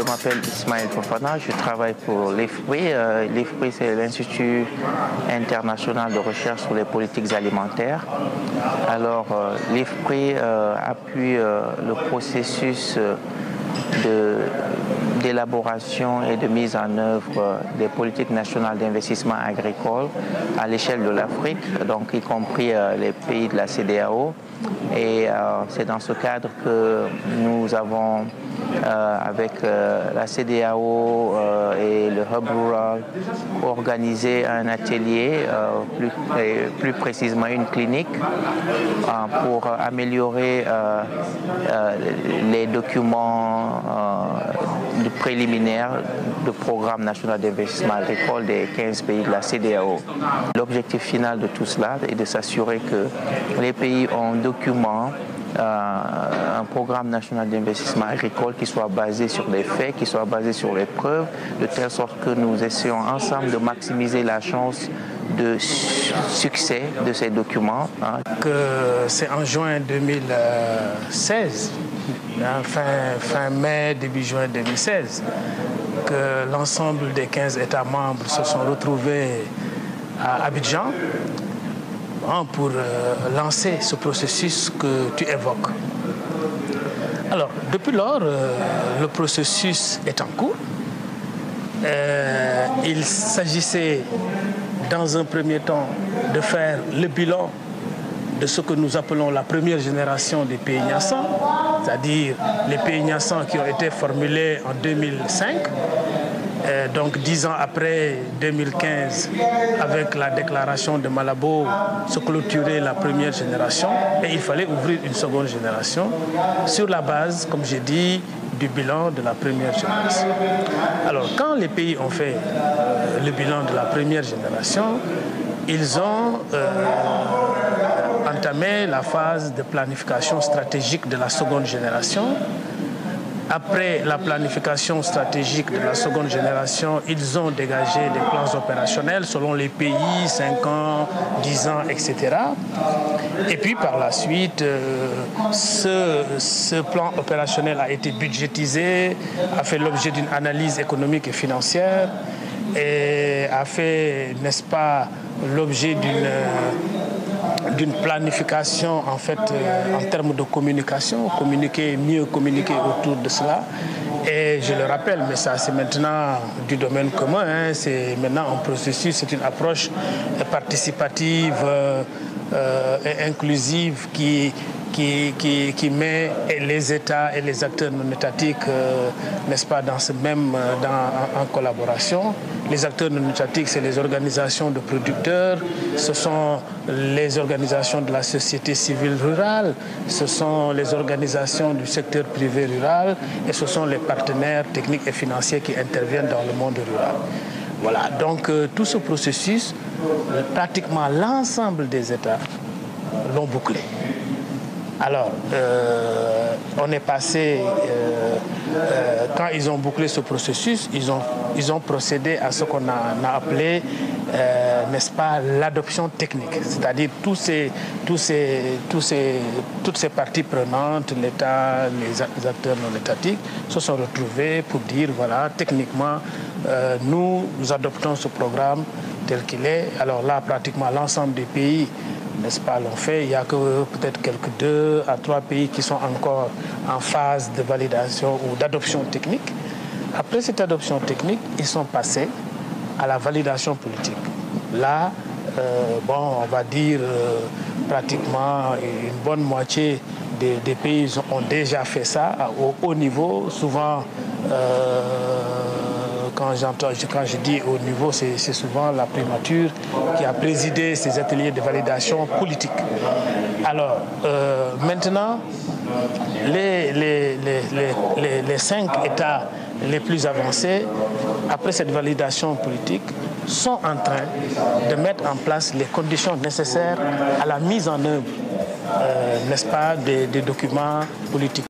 m'appelle Ismaël Fofana, je travaille pour l'IFPRI. L'IFPRI, c'est l'Institut international de recherche sur les politiques alimentaires. Alors, l'IFPRI appuie le processus d'élaboration et de mise en œuvre des politiques nationales d'investissement agricole à l'échelle de l'Afrique, donc y compris les pays de la CEDEAO. Et c'est dans ce cadre que nous avons, avec la CEDEAO et le Hub Rural, organisé un atelier, plus précisément une clinique, pour améliorer les documents préliminaires du programme national d'investissement agricole des 15 pays de la CEDEAO. L'objectif final de tout cela est de s'assurer que les pays ont un document, un programme national d'investissement agricole qui soit basé sur les faits, qui soit basé sur les preuves, de telle sorte que nous essayons ensemble de maximiser la chance de succès de ces documents. C'est en juin 2016, fin mai, début juin 2016, que l'ensemble des 15 États membres se sont retrouvés à Abidjan pour lancer ce processus que tu évoques. Alors, depuis lors, le processus est en cours. Il s'agissait, dans un premier temps, de faire le bilan de ce que nous appelons la première génération des pays nascents, c'est-à-dire les pays nascents qui ont été formulés en 2005. Donc 10 ans après 2015, avec la déclaration de Malabo, se clôturait la première génération et il fallait ouvrir une seconde génération sur la base, comme j'ai dit, du bilan de la première génération. Alors quand les pays ont fait le bilan de la première génération, ils ont entamé la phase de planification stratégique de la seconde génération. Après la planification stratégique de la seconde génération, ils ont dégagé des plans opérationnels selon les pays, 5 ans, 10 ans, etc. Et puis par la suite, ce plan opérationnel a été budgétisé, a fait l'objet d'une analyse économique et financière et a fait, n'est-ce pas, l'objet d'une planification en fait en termes de communication, mieux communiquer autour de cela. Et je le rappelle, mais ça c'est maintenant du domaine commun, c'est maintenant un processus, c'est une approche participative et inclusive qui met les États et les acteurs non étatiques, n'est-ce pas, en collaboration. Les acteurs non étatiques, c'est les organisations de producteurs, ce sont les organisations de la société civile rurale, ce sont les organisations du secteur privé rural et ce sont les partenaires techniques et financiers qui interviennent dans le monde rural. Voilà, donc tout ce processus, pratiquement l'ensemble des États l'ont bouclé. Alors, on est passé, quand ils ont bouclé ce processus, ils ont procédé à ce qu'on a appelé, n'est-ce pas, l'adoption technique. C'est-à-dire toutes ces parties prenantes, l'État, les acteurs non étatiques, se sont retrouvés pour dire, voilà, techniquement, nous adoptons ce programme tel qu'il est. Alors là, pratiquement l'ensemble des pays, n'est-ce pas, l'ont fait. Il n'y a que peut-être quelques 2 à 3 pays qui sont encore en phase de validation ou d'adoption technique. Après cette adoption technique, ils sont passés à la validation politique. Là, on va dire pratiquement une bonne moitié des pays ont déjà fait ça au haut niveau. Souvent, quand je dis haut niveau, c'est souvent la primature qui a présidé ces ateliers de validation politique. Alors, maintenant, les 5 États les plus avancés, après cette validation politique, sont en train de mettre en place les conditions nécessaires à la mise en œuvre, n'est-ce pas, des documents politiques.